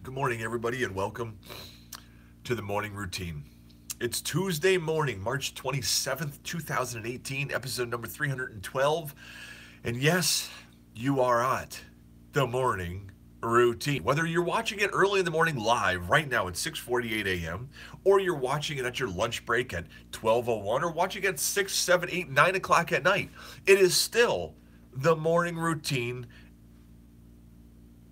Good morning, everybody, and welcome to the morning routine. It's Tuesday morning, March 27th, 2018, episode number 312. And yes, you are at the morning routine. Whether you're watching it early in the morning live right now at 6:48 a.m., or you're watching it at your lunch break at 12:01, or watching it at 6, 7, 8, 9 o'clock at night, it is still the morning routine.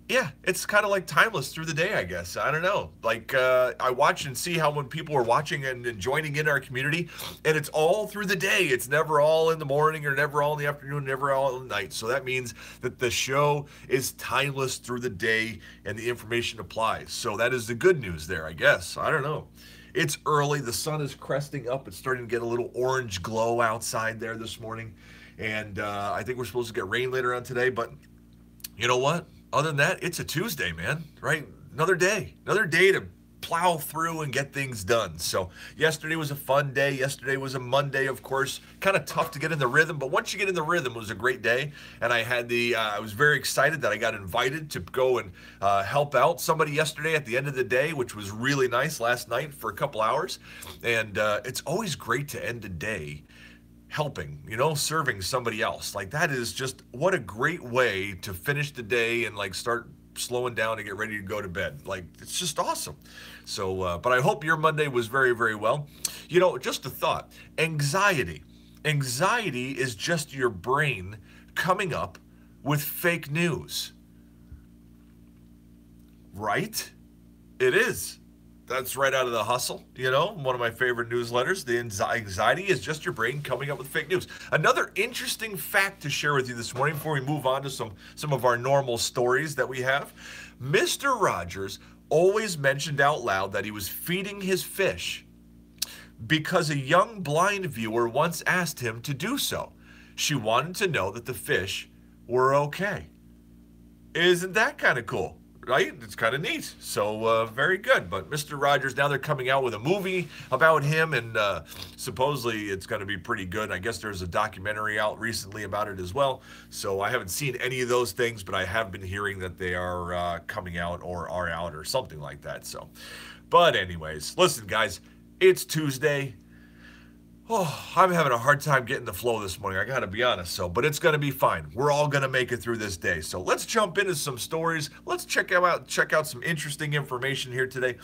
Yeah, it's kind of like timeless through the day, I guess. I don't know. I watch and see how when people are watching and joining in our community, and it's all through the day. It's never all in the morning or never all in the afternoon, never all in the night. So that means that the show is timeless through the day and the information applies. So that is the good news there, I guess. I don't know. It's early. The sun is cresting up. It's starting to get a little orange glow outside there this morning. And I think we're supposed to get rain later on today, but you know what? Other than that, it's a Tuesday, man, right? Another day to plow through and get things done. So yesterday was a fun day. Yesterday was a Monday, of course, kind of tough to get in the rhythm, but once you get in the rhythm, it was a great day. And I had I was very excited that I got invited to go and help out somebody yesterday at the end of the day, which was really nice last night for a couple hours. And it's always great to end a day helping, serving somebody else. Like, that is just, what a great way to finish the day and start slowing down to get ready to go to bed. Like, it's just awesome. So, but I hope your Monday was very, very well. Just a thought, anxiety is just your brain coming up with fake news, right? It is. That's right out of The Hustle, one of my favorite newsletters. The anxiety is just your brain coming up with fake news. Another interesting fact to share with you this morning before we move on to some of our normal stories that we have. Mr. Rogers always mentioned out loud that he was feeding his fish because a young blind viewer once asked him to do so. She wanted to know that the fish were okay. Isn't that kind of cool? Right? It's kind of neat. So, very good. But Mr. Rogers, now they're coming out with a movie about him, and supposedly it's going to be pretty good. I guess there's a documentary out recently about it as well. So I haven't seen any of those things, but I have been hearing that they are coming out or are out or something like that. So, but anyways, listen, guys, it's Tuesday. Oh, I'm having a hard time getting the flow this morning, I gotta be honest. But it's gonna be fine. We're all gonna make it through this day. So let's jump into some stories. Let's check out some interesting information here today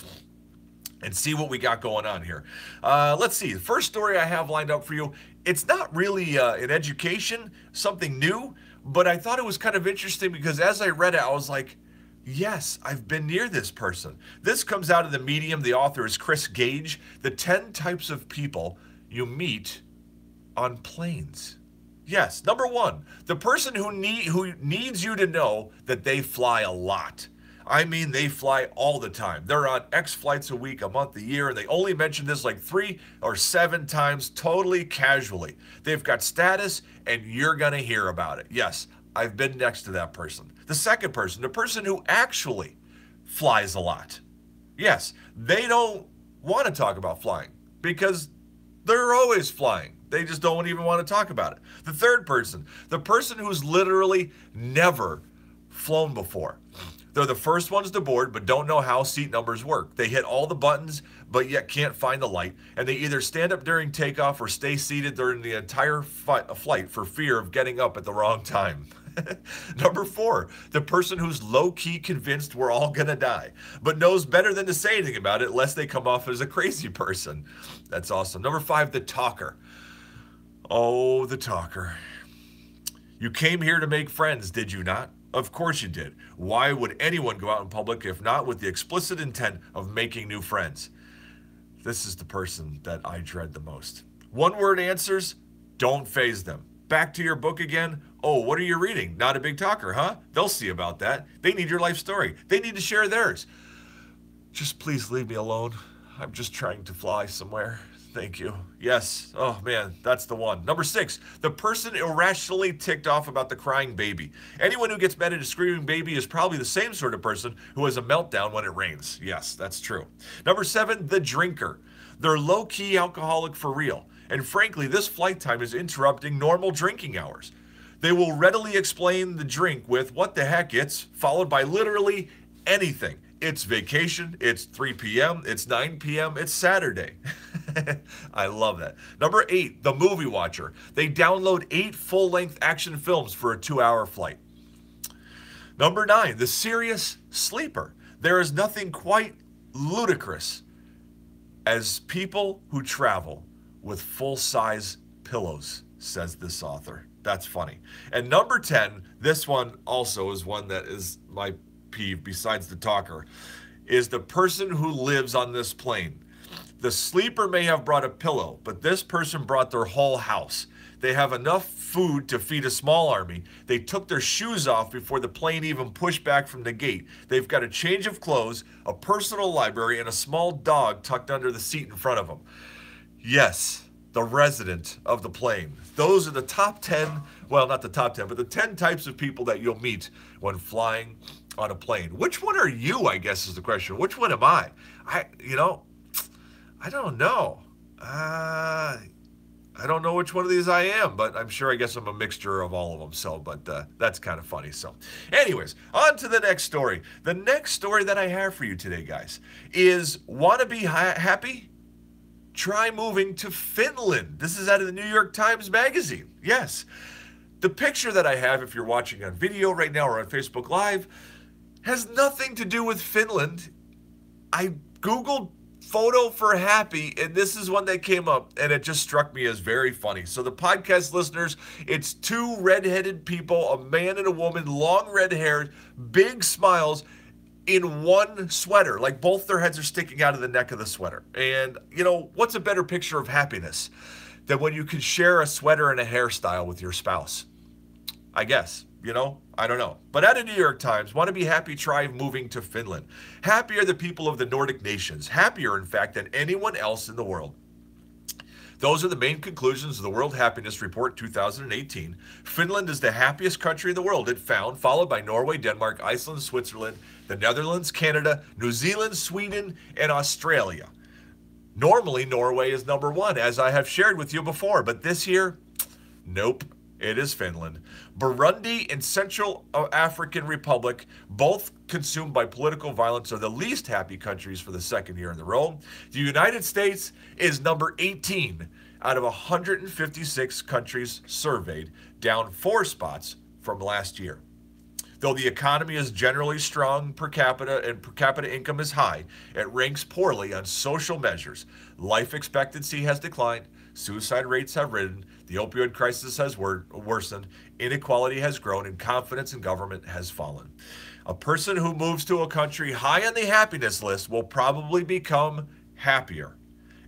and see what we got going on here. Let's see. The first story I have lined up for you, it's not really an education, something new, but I thought it was kind of interesting because as I read it, I was like, yes, I've been near this person. This comes out of the Medium. The author is Chris Gage. The 10 types of people you meet on planes. Yes, number one, the person who needs you to know that they fly a lot. I mean, they fly all the time. They're on X flights a week, a month, a year, and they only mention this 3 or 7 times totally casually. They've got status, and you're going to hear about it. Yes, I've been next to that person. The second person, the person who actually flies a lot. Yes, they don't want to talk about flying because they're always flying. They just don't even want to talk about it. The third person, the person who's literally never flown before. They're the first ones to board, but don't know how seat numbers work. They hit all the buttons, but yet can't find the light. And they either stand up during takeoff or stay seated during the entire flight for fear of getting up at the wrong time. Number 4, the person who's low-key convinced we're all gonna die, but knows better than to say anything about it lest they come off as a crazy person. That's awesome. Number 5, the talker. Oh, the talker. You came here to make friends, did you not? Of course you did. Why would anyone go out in public if not with the explicit intent of making new friends? This is the person that I dread the most. One-word answers don't faze them. Back to your book again. Oh, what are you reading? Not a big talker, huh? They'll see about that. They need your life story. They need to share theirs. Just please leave me alone. I'm just trying to fly somewhere. Thank you. Yes. Oh, man, that's the one. Number 6, the person irrationally ticked off about the crying baby. Anyone who gets mad at a screaming baby is probably the same sort of person who has a meltdown when it rains. Yes, that's true. Number 7, the drinker. They're low-key alcoholic for real. And frankly, this flight time is interrupting normal drinking hours. They will readily explain the drink with what the heck it's, followed by literally anything. It's vacation. It's 3 p.m. It's 9 p.m. It's Saturday. I love that. Number 8, the movie watcher. They download 8 full-length action films for a 2-hour flight. Number 9, the serious sleeper. There is nothing quite ludicrous as people who travel with full-size pillows, says this author. That's funny. And number 10, this one also is one that is my peeve besides the talker, is the person who lives on this plane. The sleeper may have brought a pillow, but this person brought their whole house. They have enough food to feed a small army. They took their shoes off before the plane even pushed back from the gate. They've got a change of clothes, a personal library, and a small dog tucked under the seat in front of them. Yes, the resident of the plane. Those are the top 10, well, not the top 10, but the 10 types of people that you'll meet when flying on a plane. Which one are you, I guess, is the question. Which one am I? I don't know. I don't know which one of these I am, but I'm sure I guess I'm a mixture of all of them. So, but that's kind of funny. So, anyways, on to the next story. The next story that I have for you today, guys, is want to be happy? Try moving to Finland. This is out of the New York Times Magazine. Yes. The picture that I have, if you're watching on video right now or on Facebook Live, has nothing to do with Finland. I Googled photo for happy, and this is one that came up, and it just struck me as very funny. So the podcast listeners, it's 2 redheaded people, a man and a woman, long red hair, big smiles, in one sweater, like both their heads are sticking out of the neck of the sweater. And, what's a better picture of happiness than when you can share a sweater and a hairstyle with your spouse? I guess, I don't know. But at the New York Times, want to be happy, try moving to Finland. Happy are the people of the Nordic nations, happier, in fact, than anyone else in the world. Those are the main conclusions of the World Happiness Report 2018. Finland is the happiest country in the world, it found, followed by Norway, Denmark, Iceland, Switzerland, the Netherlands, Canada, New Zealand, Sweden, and Australia. Normally, Norway is number 1, as I have shared with you before, but this year, nope. It is Finland. Burundi and Central African Republic, both consumed by political violence, are the least happy countries for the second year in a row. The United States is number 18 out of 156 countries surveyed, down 4 spots from last year. Though the economy is generally strong per capita and per capita income is high, it ranks poorly on social measures. Life expectancy has declined, suicide rates have risen, the opioid crisis has worsened, inequality has grown, and confidence in government has fallen. A person who moves to a country high on the happiness list will probably become happier.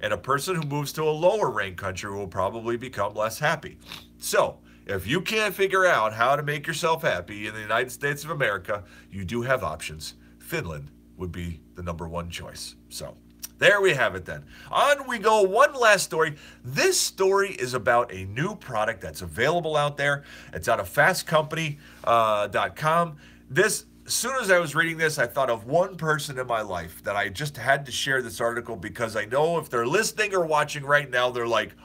And a person who moves to a lower ranked country will probably become less happy. So, if you can't figure out how to make yourself happy in the United States of America, you do have options. Finland would be the number 1 choice. So, there we have it then. On we go. One last story. This story is about a new product that's available out there. It's out of fastcompany.com. As soon as I was reading this, I thought of one person in my life that I just had to share this article because I know if they're listening or watching right now, they're like,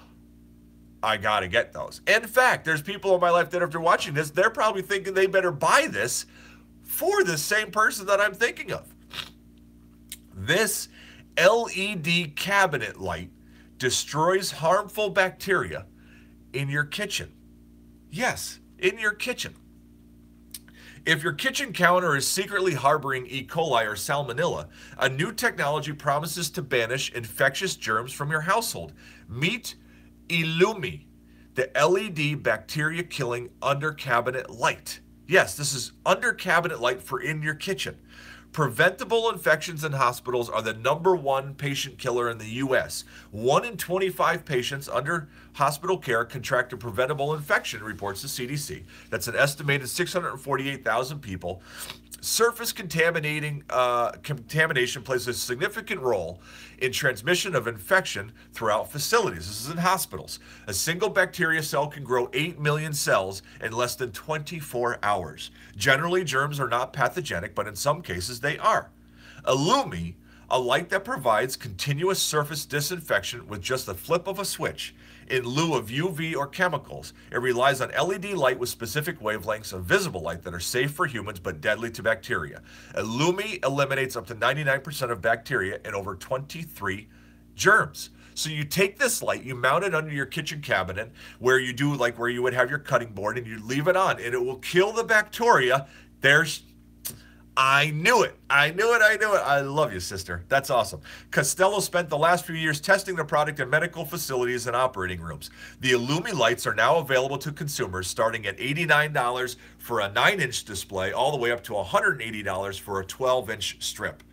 I got to get those. In fact, there's people in my life that after watching this, they're probably thinking they better buy this for the same person that I'm thinking of. This LED cabinet light destroys harmful bacteria in your kitchen. Yes, in your kitchen. If your kitchen counter is secretly harboring E. coli or salmonella, a new technology promises to banish infectious germs from your household. Meet Illuma, the LED bacteria-killing under-cabinet light. Yes, this is under-cabinet light for in your kitchen. Preventable infections in hospitals are the number 1 patient killer in the U.S. 1 in 25 patients under hospital care contract a preventable infection, reports the CDC. That's an estimated 648,000 people. Surface contamination plays a significant role in transmission of infection throughout facilities. This is in hospitals. A single bacteria cell can grow 8 million cells in less than 24 hours. Generally, germs are not pathogenic, but in some cases they are. Illuma, a light that provides continuous surface disinfection with just the flip of a switch, in lieu of UV or chemicals. It relies on LED light with specific wavelengths of visible light that are safe for humans but deadly to bacteria. Illumi eliminates up to 99% of bacteria and over 23 germs. So you take this light, you mount it under your kitchen cabinet where you do like where you would have your cutting board, and you leave it on, and it will kill the bacteria. I knew it. I knew it. I love you, sister. That's awesome. Costello spent the last few years testing the product in medical facilities and operating rooms. The Illumi lights are now available to consumers starting at $89 for a 9-inch display all the way up to $180 for a 12-inch strip.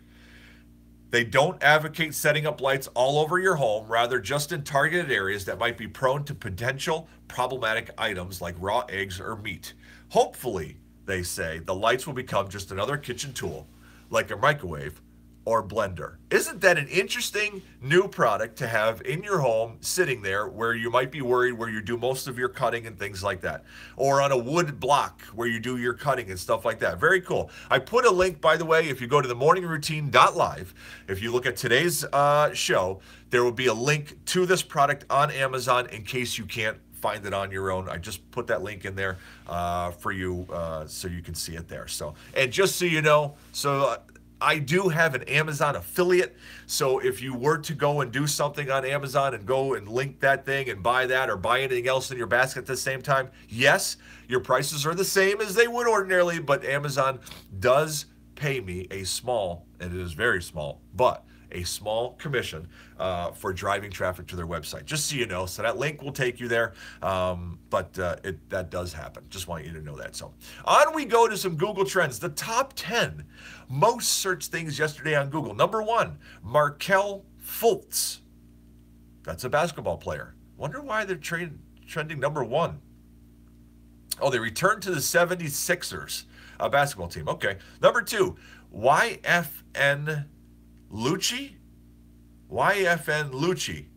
They don't advocate setting up lights all over your home, rather just in targeted areas that might be prone to potential problematic items like raw eggs or meat. Hopefully, they say, the lights will become just another kitchen tool, like a microwave or blender. Isn't that an interesting new product to have in your home, sitting there where you might be worried where you do most of your cutting and things like that? Or on a wood block where you do your cutting and stuff like that. Very cool. I put a link, by the way, if you go to themorningroutine.live, if you look at today's show, there will be a link to this product on Amazon in case you can't find it on your own. I just put that link in there for you so you can see it there. So, and just so you know, I do have an Amazon affiliate. So if you were to go and do something on Amazon and go and link that thing and buy that or buy anything else in your basket at the same time, yes, your prices are the same as they would ordinarily, but Amazon does pay me a small, and it is very small, but a small commission for driving traffic to their website, just so you know. So that link will take you there, but that does happen. Just want you to know that. So on we go to some Google Trends. The top 10 most searched things yesterday on Google. Number 1, Markelle Fultz. That's a basketball player. Wonder why they're trending number 1. Oh, they returned to the 76ers basketball team. Okay. Number 2, YFN Lucci? YFN Lucci.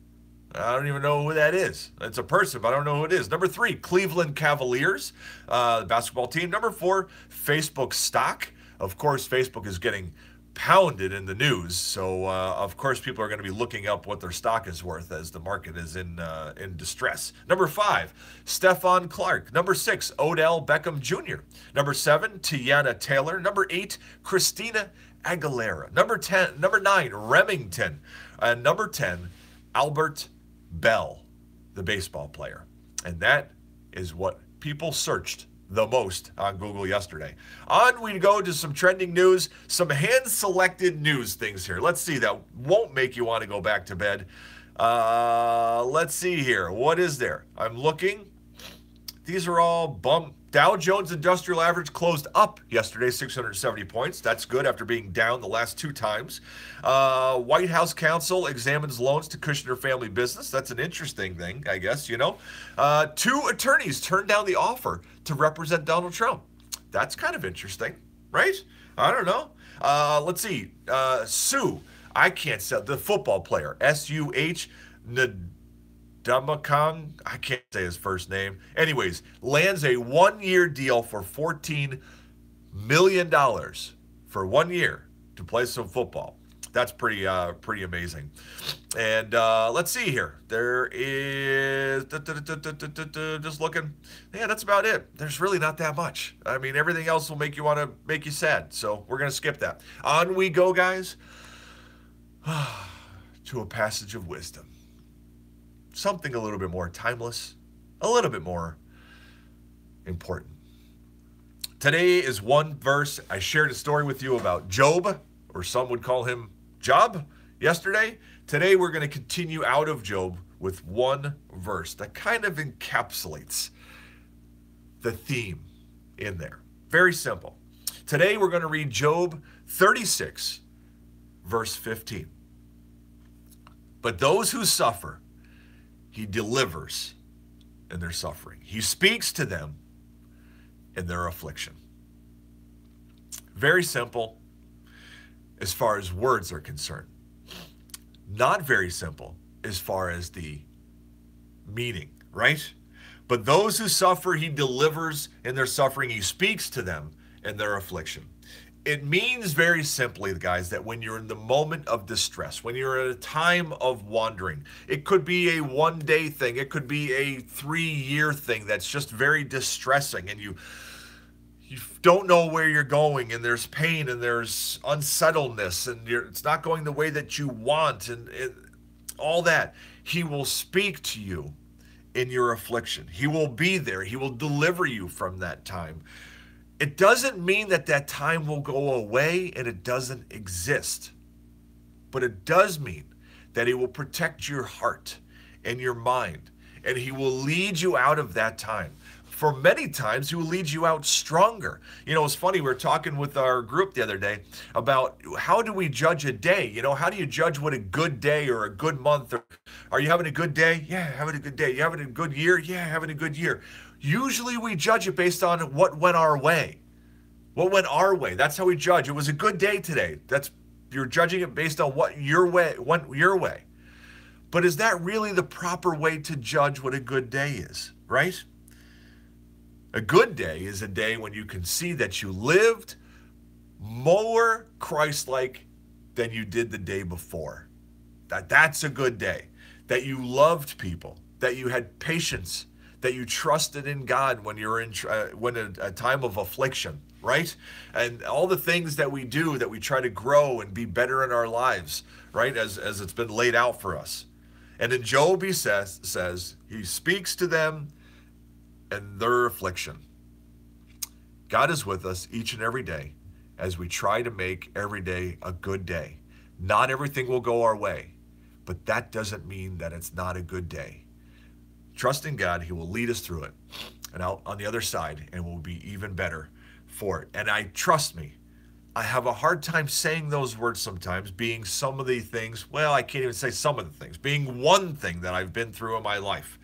I don't even know who that is. It's a person, but I don't know who it is. Number 3, Cleveland Cavaliers, the basketball team. Number 4, Facebook stock. Of course, Facebook is getting pounded in the news, so of course people are going to be looking up what their stock is worth as the market is in distress. Number 5, Stephon Clark. Number 6, Odell Beckham Jr. Number 7, Tiana Taylor. Number 8, Christina Aguilera. Number 9, Remington. And number 10, Albert Bell, the baseball player. And that is what people searched the most on Google yesterday. On we go to some trending news, some hand-selected news things here. Let's see, that won't make you want to go back to bed. Let's see here. What is there? I'm looking. These are all bump. Dow Jones Industrial Average closed up yesterday, 670 points. That's good after being down the last 2 times. White House counsel examines loans to Kushner family business. That's an interesting thing, I guess, you know. 2 attorneys turned down the offer to represent Donald Trump. That's kind of interesting, right? I don't know. Let's see. Sue, I can't say, the football player, S-U-H, Damakang, I can't say his first name. Anyways, lands a 1-year deal for $14 million for 1 year to play some football. That's pretty amazing. And let's see here. There is, just looking. Yeah, that's about it. There's really not that much. I mean, everything else will make you sad. So we're going to skip that. On we go, guys, to a passage of wisdom. Something a little bit more timeless, a little bit more important. Today is one verse. I shared a story with you about Job, or some would call him Job, yesterday. Today we're going to continue out of Job with one verse that kind of encapsulates the theme in there. Very simple. Today we're going to read Job 36, verse 15. But those who suffer, he delivers in their suffering. He speaks to them in their affliction. Very simple as far as words are concerned. Not very simple as far as the meaning, right? But those who suffer, he delivers in their suffering. He speaks to them in their affliction. It means very simply, guys, that when you're in the moment of distress, when you're at a time of wandering, it could be a one-day thing, it could be a 3-year thing that's just very distressing, and you don't know where you're going, and there's pain, and there's unsettledness, and it's not going the way that you want, and all that. He will speak to you in your affliction. He will be there. He will deliver you from that time. It doesn't mean that that time will go away and it doesn't exist. But it does mean that he will protect your heart and your mind, and he will lead you out of that time. For many times, he will lead you out stronger. You know, it's funny, we were talking with our group the other day about how do we judge a day? You know, how do you judge what a good day or a good month? Or, are you having a good day? Yeah, having a good day. You having a good year? Yeah, having a good year. Usually we judge it based on what went our way. What went our way? That's how we judge. It was a good day today. You're judging it based on what went your way. But is that really the proper way to judge what a good day is, right? A good day is a day when you can see that you lived more Christ-like than you did the day before. That's a good day. That you loved people, that you had patience, that you trusted in God when you're in a time of affliction, right? And all the things that we do, that we try to grow and be better in our lives, right? As it's been laid out for us. And in Job, he says he speaks to them and their affliction. God is with us each and every day as we try to make every day a good day. Not everything will go our way, but that doesn't mean that it's not a good day. Trust in God, he will lead us through it and out on the other side, and we'll be even better for it. And trust me, I have a hard time saying those words sometimes, being some of the things, well, I can't even say some of the things, being one thing that I've been through in my life.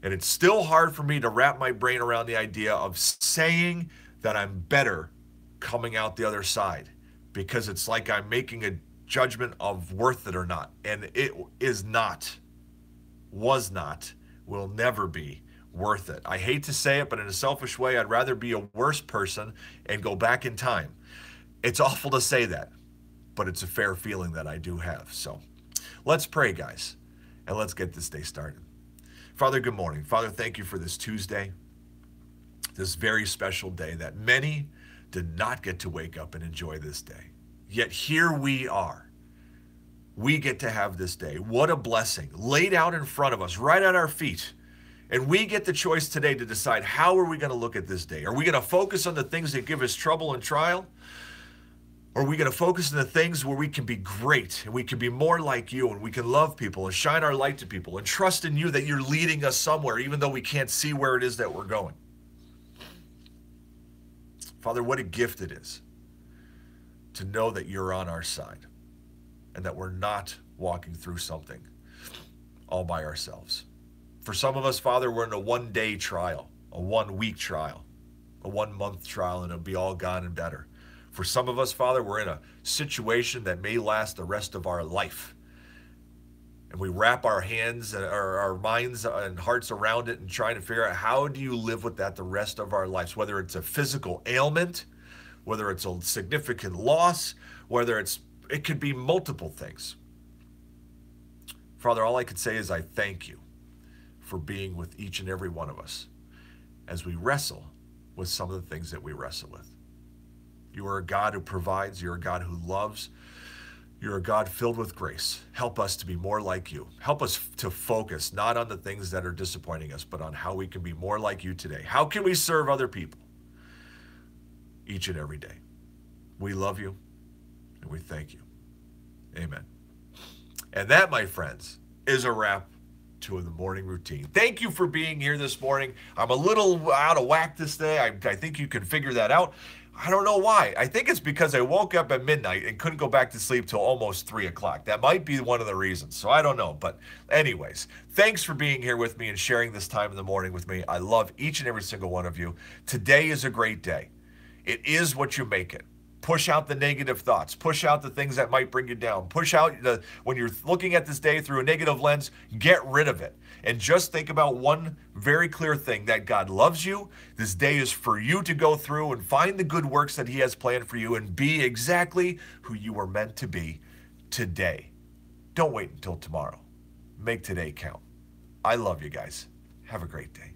And it's still hard for me to wrap my brain around the idea of saying that I'm better coming out the other side, because it's like I'm making a judgment of worth it or not. And it is not, was not, will never be worth it. I hate to say it, but in a selfish way, I'd rather be a worse person and go back in time. It's awful to say that, but it's a fair feeling that I do have. So let's pray, guys, and let's get this day started. Father, good morning. Father, thank you for this Tuesday, this very special day that many did not get to wake up and enjoy this day. Yet here we are. We get to have this day. What a blessing laid out in front of us, right at our feet. And we get the choice today to decide, how are we going to look at this day? Are we going to focus on the things that give us trouble and trial? Or are we going to focus on the things where we can be great and we can be more like you and we can love people and shine our light to people and trust in you that you're leading us somewhere, even though we can't see where it is that we're going? Father, what a gift it is to know that you're on our side and that we're not walking through something all by ourselves. For some of us, Father, we're in a one-day trial, a one-week trial, a one-month trial, and it'll be all gone and better. For some of us, Father, we're in a situation that may last the rest of our life. And we wrap our hands and our minds and hearts around it and trying to figure out, how do you live with that the rest of our lives? Whether it's a physical ailment, whether it's a significant loss, whether it could be multiple things. Father, all I could say is I thank you for being with each and every one of us as we wrestle with some of the things that we wrestle with. You are a God who provides. You're a God who loves. You're a God filled with grace. Help us to be more like you. Help us to focus not on the things that are disappointing us, but on how we can be more like you today. How can we serve other people each and every day? We love you and we thank you. Amen. And that, my friends, is a wrap to the morning routine. Thank you for being here this morning. I'm a little out of whack this day. I think you can figure that out. I don't know why. I think it's because I woke up at midnight and couldn't go back to sleep till almost 3 o'clock. That might be one of the reasons. So I don't know. But anyways, thanks for being here with me and sharing this time in the morning with me. I love each and every single one of you. Today is a great day. It is what you make it. Push out the negative thoughts. Push out the things that might bring you down. Push out when you're looking at this day through a negative lens, get rid of it. And just think about one very clear thing, that God loves you. This day is for you to go through and find the good works that he has planned for you and be exactly who you were meant to be today. Don't wait until tomorrow. Make today count. I love you guys. Have a great day.